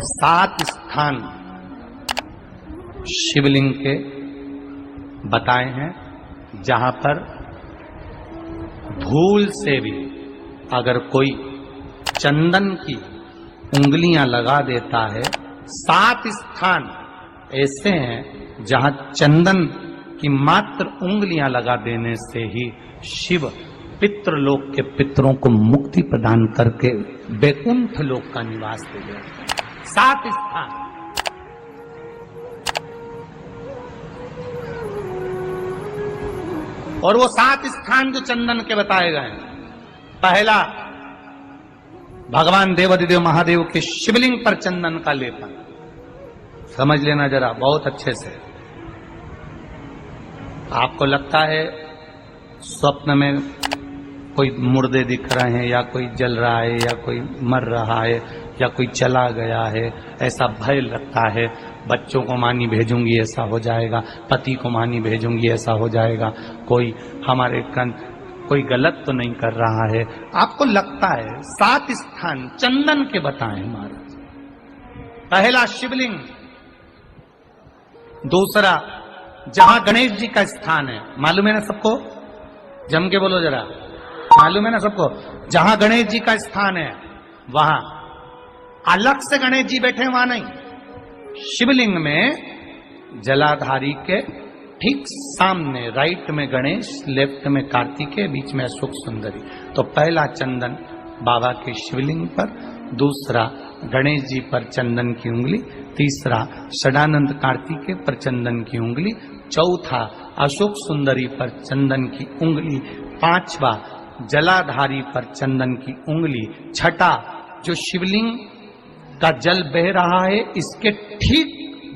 7 स्थान शिवलिंग के बताए हैं जहां पर भूल से भी अगर कोई चंदन की उंगलियां लगा देता है। 7 स्थान ऐसे हैं जहां चंदन की मात्र उंगलियां लगा देने से ही शिव पितृलोक के पितरों को मुक्ति प्रदान करके वैकुंठ लोक का निवास दे देते हैं। 7 स्थान। और वो 7 स्थान जो चंदन के बताए गए हैं, पहला भगवान देवाधिदेव महादेव के शिवलिंग पर चंदन का लेपन। समझ लेना जरा बहुत अच्छे से। आपको लगता है स्वप्न में कोई मुर्दे दिख रहे हैं या कोई जल रहा है या कोई मर रहा है या कोई चला गया है, ऐसा भय लगता है। बच्चों को मानी भेजूंगी ऐसा हो जाएगा, पति को मानी भेजूंगी ऐसा हो जाएगा, कोई हमारे कोई गलत तो नहीं कर रहा है, आपको लगता है। 7 स्थान चंदन के बताएं महाराज। पहला शिवलिंग, दूसरा जहां गणेश जी का स्थान है, मालूम है ना सबको? जम के बोलो जरा, मालूम है ना सबको? जहां गणेश जी का स्थान है वहां अलग से गणेश जी बैठे, वहां नहीं। शिवलिंग में जलाधारी के ठीक सामने राइट में गणेश, लेफ्ट में कार्तिकेय, बीच में अशोक सुंदरी। तो पहला चंदन बाबा के शिवलिंग पर, दूसरा गणेश जी पर चंदन की उंगली, तीसरा षडानंद कार्तिकेय पर चंदन की उंगली, चौथा अशोक सुंदरी पर चंदन की उंगली, पांचवा जलाधारी पर चंदन की उंगली, छठा जो शिवलिंग का जल बह रहा है इसके ठीक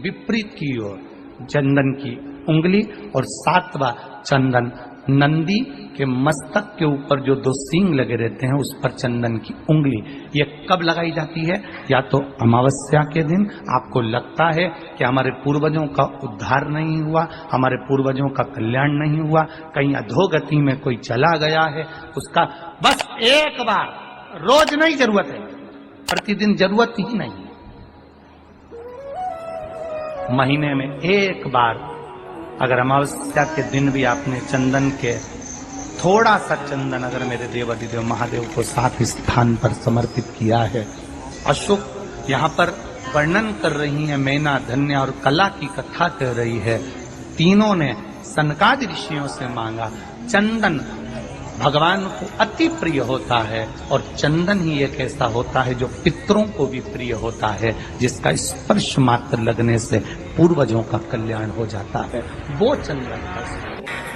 विपरीत की ओर चंदन की उंगली, और 7वां चंदन नंदी के मस्तक के ऊपर जो 2 सींग लगे रहते हैं उस पर चंदन की उंगली। ये कब लगाई जाती है? या तो अमावस्या के दिन। आपको लगता है कि हमारे पूर्वजों का उद्धार नहीं हुआ, हमारे पूर्वजों का कल्याण नहीं हुआ, कहीं अधोगति में कोई चला गया है, उसका बस एक बार, रोज नहीं जरूरत है, प्रतिदिन जरूरत ही नहीं, महीने में एक बार अगर अमावस्या के दिन भी आपने चंदन के थोड़ा सा चंदन अगर मेरे देवाधिदेव महादेव को 7 स्थान पर समर्पित किया है। अशोक यहाँ पर वर्णन कर रही है, मैना, धन्य और कला की कथा कह रही है। तीनों ने सनकादि ऋषियों से मांगा। चंदन भगवान को अति प्रिय होता है और चंदन ही एक ऐसा होता है जो पितरों को भी प्रिय होता है, जिसका स्पर्श मात्र लगने से पूर्वजों का कल्याण हो जाता है, वो चंदन।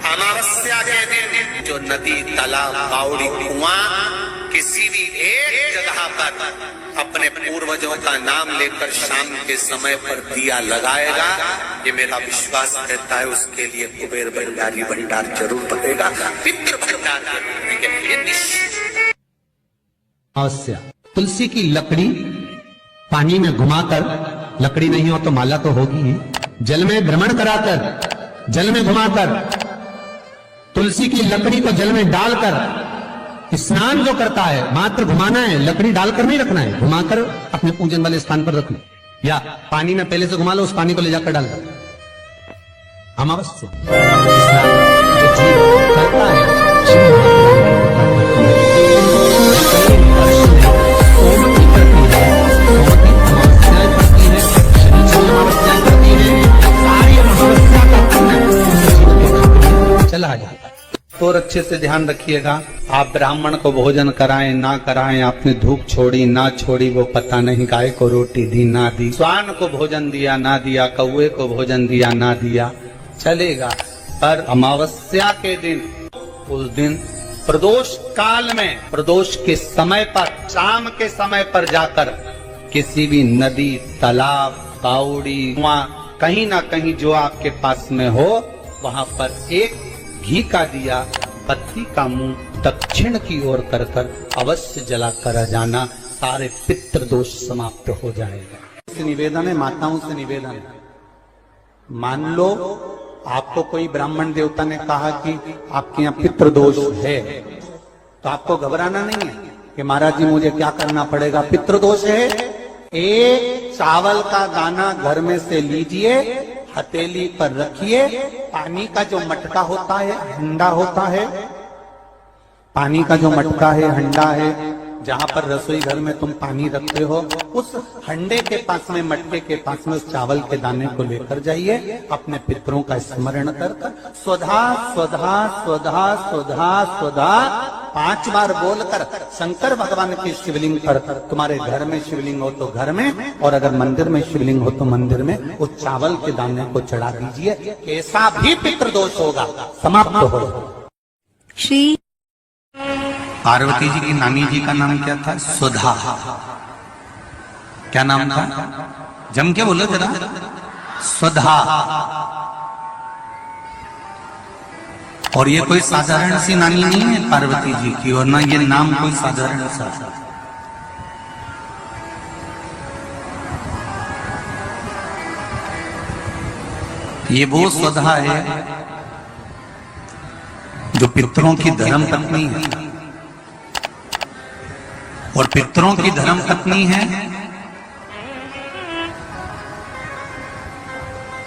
अमावस्या के दिन जो नदी, तालाब, बावड़ी, कुआं किसी भी एक जगह पर अपने पूर्वजों का नाम लेकर शाम के समय पर दिया लगाएगा, ये मेरा विश्वास रहता है, उसके लिए कुबेर भंडारी भंडार जरूर बनेगा, पितृ भंडार जरूर बनेगा। अवश्य तुलसी की लकड़ी पानी में घुमाकर, लकड़ी नहीं हो तो माला तो होगी ही, जल में भ्रमण कराकर, जल में घुमाकर, तुलसी की लकड़ी को जल में डालकर स्नान जो करता है, मात्र घुमाना है, लकड़ी डालकर नहीं रखना है, घुमाकर अपने पूजन वाले स्थान पर रख लो, या पानी में पहले से घुमा लो, उस पानी को ले जाकर डाल दो। अमावस्या जो जीव करता है चला जाता है। तो अच्छे से ध्यान रखिएगा, आप ब्राह्मण को भोजन कराएं ना कराएं, आपने धूप छोड़ी ना छोड़ी वो पता नहीं, गाय को रोटी दी ना दी, स्वान को भोजन दिया ना दिया, कौवे को भोजन दिया ना दिया, चलेगा। पर अमावस्या के दिन, उस दिन प्रदोष काल में, प्रदोष के समय पर, शाम के समय पर जाकर किसी भी नदी, तालाब, बावड़ी, कुआं, कहीं ना कहीं जो आपके पास में हो, वहां पर एक घी का दिया, बत्ती का मुंह दक्षिण की ओर कर कर अवश्य जला कर जाना, सारे पितृ दोष समाप्त हो जाएगा। निवेदन है, माताओं से निवेदन है, मान लो आपको कोई ब्राह्मण देवता ने कहा कि आपके यहाँ पितृ दोष है, तो आपको घबराना नहीं है कि महाराज जी मुझे क्या करना पड़ेगा, पितृ दोष है, एक चावल का दाना घर में से लीजिए, हथेली पर रखिए, पानी का जो मटका होता है, हंडा होता है, पानी का जो मटका है, हंडा है, जहां पर रसोई घर में तुम पानी रखते हो, उस हंडे के पास में, मटके के पास में उस चावल के दाने को लेकर जाइए, अपने पितरों का स्मरण कर स्वधा स्वधा स्वधा स्वधा स्वधा 5 बार बोलकर शंकर भगवान के शिवलिंग पर, तुम्हारे घर में शिवलिंग हो तो घर में, और अगर मंदिर में शिवलिंग हो तो मंदिर में, उस चावल के दाने को चढ़ा दीजिए। कैसा भी पितृदोष होगा समाप्त हो। श्री पार्वती जी की नानी जी का नाम क्या था? सुधा। क्या नाम था? जम के बोलो जरा। सुधा। और ये कोई साधारण सी नानी नहीं है पार्वती जी की, और ना ये नाम कोई साधारण सा। ये वो सुधा है जो पितरों की धर्म पत्नी है, और पितरों की धर्म पत्नी है।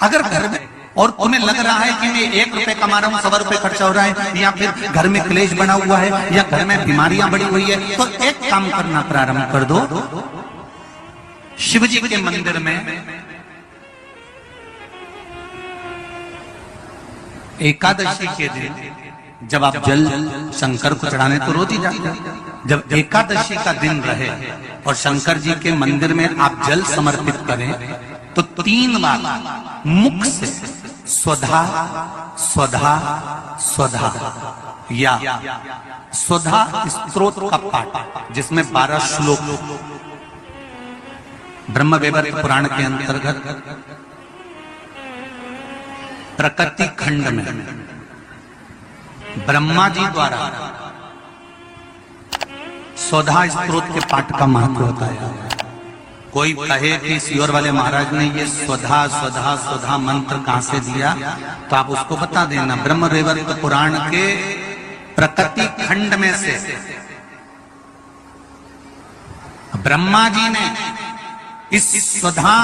अगर घर में, और तुम्हें लग रहा है कि मैं 1 रुपए कमा रहा हूं, 100 रुपए खर्चा हो रहा है, या फिर घर में क्लेश बना हुआ है, या घर में बीमारियां बढ़ी हुई है, तो एक काम करना प्रारंभ कर दो। शिव जी के मंदिर में एकादशी के दिन जब आप जल शंकर को चढ़ाने तो रोज ही जाते हैं, जब एकादशी का दिन रहे और शंकर जी के मंदिर में आप जल समर्पित करें, तो 3 बार मुख से स्वधा स्वधा स्वधा या स्वधा स्तोत्र का पाठ, जिसमें 12 श्लोक ब्रह्म वैवर्त पुराण के अंतर्गत प्रकृति खंड में ब्रह्मा जी द्वारा स्वधा स्तोत्र के पाठ का महत्व बताया। कोई कहे कि सियोर वाले महाराज ने ये स्वधा स्वधा स्वधा मंत्र कहां से दिया, तो आप उसको बता देना। ब्रह्म वैवर्त पुराण के प्रकृति खंड में से ब्रह्मा जी ने इस स्वधा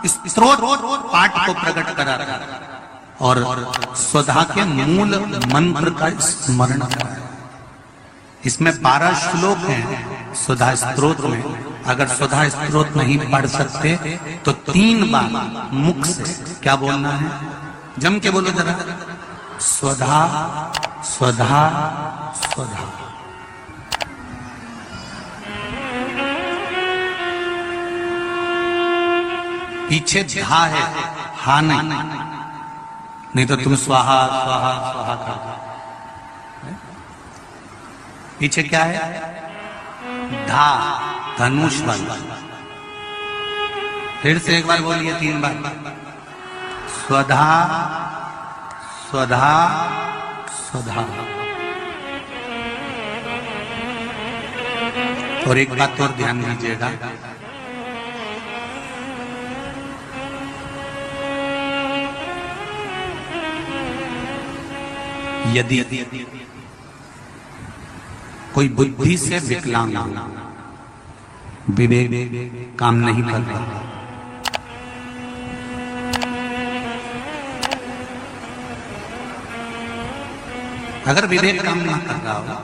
स्तोत्र पाठ को प्रकट करा और स्वधा के मूल मंत्र का स्मरण कराया। इसमें 12 श्लोक हैं स्वधा स्तोत्र में। अगर स्वधा स्तोत्र नहीं पढ़ सकते तो 3 बार मुख से क्या बोलना है? जम के बोलो जरा। स्वधा स्वधा स्वधा। पीछे धा है, हा नहीं तो तुम स्वाहा स्वाहा स्वाहा करते। पीछे क्या है? धा, धनुष वाला। फिर से एक बार बोलिए 3 बार। स्वधा स्वधा स्वधा। और एक बात और ध्यान दीजिएगा, यदि कोई बुद्धि से विकलांग, विवेक काम नहीं कर रहा, अगर विवेक काम नहीं कर रहा हो,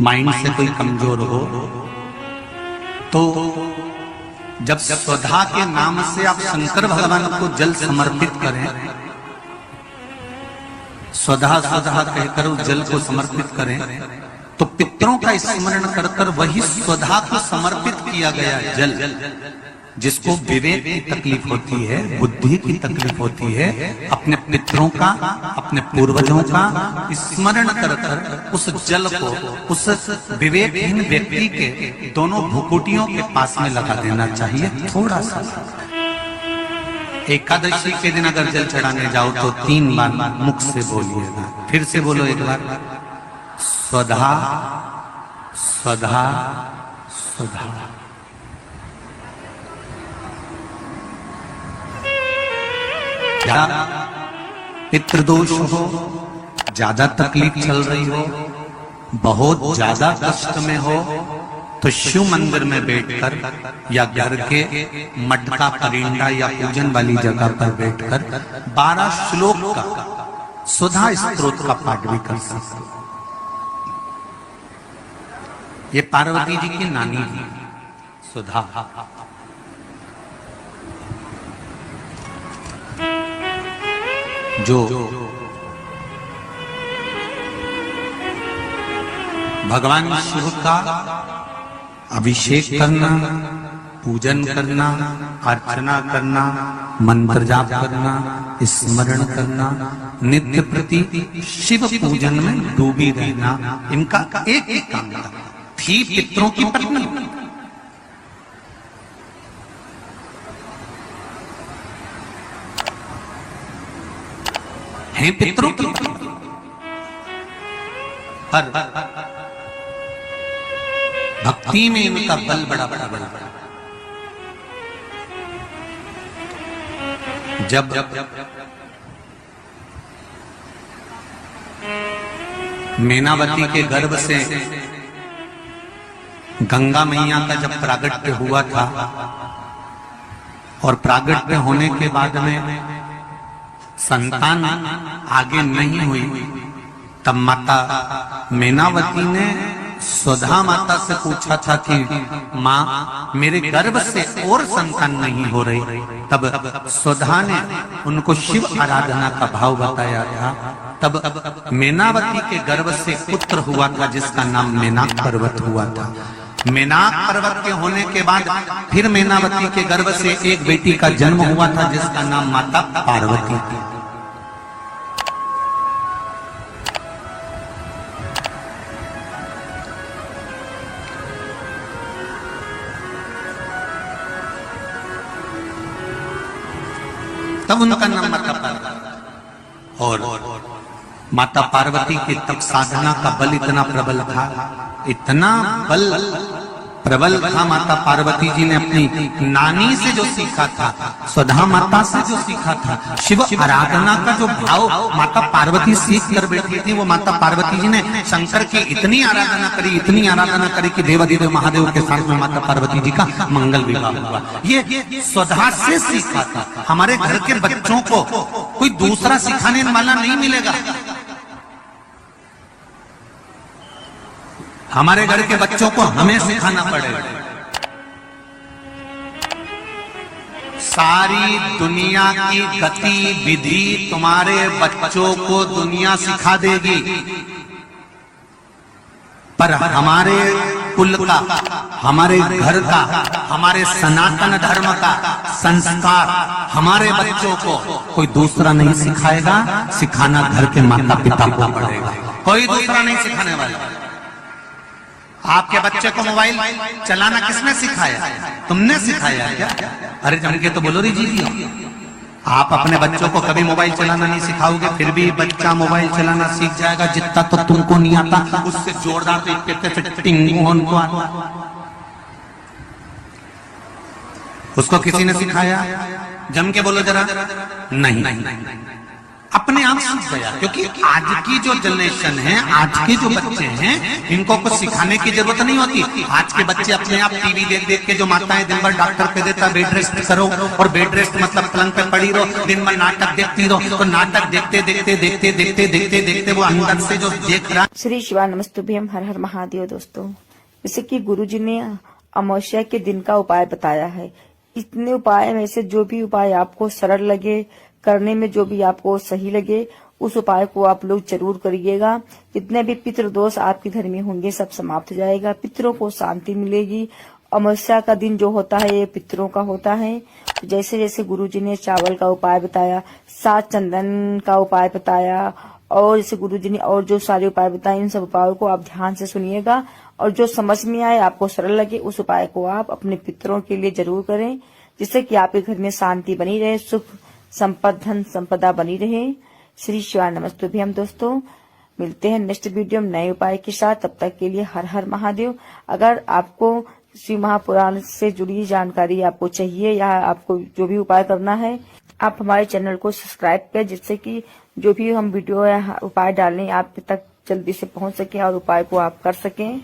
माइंड से कोई कमजोर हो, तो जब स्वधा के नाम से आप शंकर भगवान को जल समर्पित करें, स्वधा स्वधा कहकर उस जल को समर्पित करें, तो पितरों का स्मरण कर कर वही स्वधा को समर्पित किया गया जल, जिसको विवेक की तकलीफ होती है, बुद्धि की तकलीफ होती है, अपने पितरों का, अपने पूर्वजों का स्मरण कर कर उस जल को उस विवेकहीन व्यक्ति के दोनों भुकुटियों के पास में लगा देना चाहिए। थोड़ा सा एकादशी के दिन अगर जल चढ़ाने जाओ तो 3 बार मुख से बोलिएगा। फिर से बोलो एक बार। स्वधा स्वधा स्वधा। क्या पितृदोष हो, ज्यादा तकलीफ चल रही हो, बहुत ज्यादा कष्ट में हो, तो शिव मंदिर में बैठकर या घर के मटका परिंदा या पूजन वाली जगह पर बैठकर 12 श्लोक का सुधा स्तोत्र का पाठ भी कर सकते। ये पार्वती जी की नानी थी सुधा। जो भगवान शिव का अभिषेक करना, पूजन करना, अर्चना करना, मंत्र जाप करना, स्मरण करना, नित्य प्रति शिव पूजन में डूबी रहना, इनका एक ही काम था। थी पितरों की पत्नी, हैं पितरों की, पर भक्ति में इनका बल बड़ा बड़ा। जब मैनावती के गर्भ से गंगा मैया का जब प्रागट्य हुआ था और प्रागट्य होने के बाद में संतान आगे नहीं हुई, तब माता मैनावती ने सुधा माता से पूछा था कि माँ मेरे गर्भ से और संतान नहीं हो रही। तब सुधा ने उनको शिव आराधना का भाव बताया था। तब मैनावती के गर्भ से पुत्र हुआ था जिसका नाम मैनाक पर्वत हुआ था। मैनाक पर्वत के होने के बाद फिर मैनावती के गर्भ से एक बेटी का जन्म हुआ था जिसका नाम माता पार्वती थी। तब उनका नाम माता पार्वती। और माता पार्वती की तब साधना का बल इतना प्रबल था, इतना बल प्रबल था। माता पार्वती जी ने अपनी नानी से जो सीखा था, सुधा माता से जो सीखा था, शिव आराधना का जो भाव माता पार्वती सीख कर बैठी थी, वो माता पार्वती जी ने शंकर की इतनी आराधना करी कि देवाधिदेव महादेव के साथ में माता पार्वती जी का मंगल विवाह हुआ। ये सुधा से सीखा था। हमारे घर के बच्चों को कोई दूसरा सिखाने वाला नहीं मिलेगा। हमारे घर के बच्चों को हमें सिखाना पड़ेगा। सारी दुनिया की गतिविधि तुम्हारे बच्चों को दुनिया सिखा देगी, पर हमारे कुल का, हमारे घर का, हमारे सनातन धर्म का संस्कार हमारे बच्चों को कोई दूसरा नहीं सिखाएगा। सिखाना घर के माता पिता को पड़ेगा, कोई दूसरा नहीं सिखाने वाला। आपके बच्चे को मोबाइल चलाना किसने सिखाया? तुमने सिखाया क्या? अरे जम के तो बोलो री जी। आप अपने बच्चों को कभी मोबाइल चलाना नहीं सिखाओगे, फिर भी बच्चा मोबाइल चलाना सीख जाएगा। जितना तो तुमको नहीं आता उससे जोरदार उसको किसी ने सिखाया? जम के बोलो जरा। नहीं, अपने आप सीख गया। क्योंकि आज की जो जनरेशन है, आज के जो बच्चे हैं, इनको कुछ सिखाने की जरूरत नहीं होती। आज के बच्चे अपने आप टीवी देख देख के, जो माताएं दिन भर डॉक्टर कह देता बेड रेस्ट करो, और बेड रेस्ट मतलब पलंग पे पड़ी रहो, दिन भर नाटक देखती रहो, तो नाटक देखते देखते देखते देखते देखते देखते वो अंदर से जो देख रहा। श्री शिवा नमस्तुभ्यम, हर हर महादेव। दोस्तों, जैसे कि गुरुजी ने अमावस्या के दिन का उपाय बताया है, इतने उपाय में से जो भी उपाय आपको सरल लगे, करने में जो भी आपको सही लगे, उस उपाय को आप लोग जरूर करिएगा। जितने भी पितृ दोष आपके घर में होंगे सब समाप्त हो जाएगा, पितरों को शांति मिलेगी। अमावस्या का दिन जो होता है ये पितरों का होता है। तो जैसे जैसे गुरुजी ने चावल का उपाय बताया, 7 चंदन का उपाय बताया, और जैसे गुरुजी ने और जो सारे उपाय बताए, इन सब उपायों को आप ध्यान से सुनिएगा, और जो समझ में आए, आपको सरल लगे, उस उपाय को आप अपने पितरों के लिए जरूर करें, जिससे कि आपके घर में शांति बनी रहे, सुख संपद धन संपदा बनी रहे। श्री शिवाय नमस्तुभ्यम। दोस्तों, मिलते हैं नेक्स्ट वीडियो में नए उपाय के साथ। तब तक के लिए हर हर महादेव। अगर आपको शिव महापुराण से जुड़ी जानकारी आपको चाहिए, या आपको जो भी उपाय करना है, आप हमारे चैनल को सब्सक्राइब करें, जिससे कि जो भी हम वीडियो या उपाय डालें आप तक जल्दी से पहुंच सके और उपाय को आप कर सकें।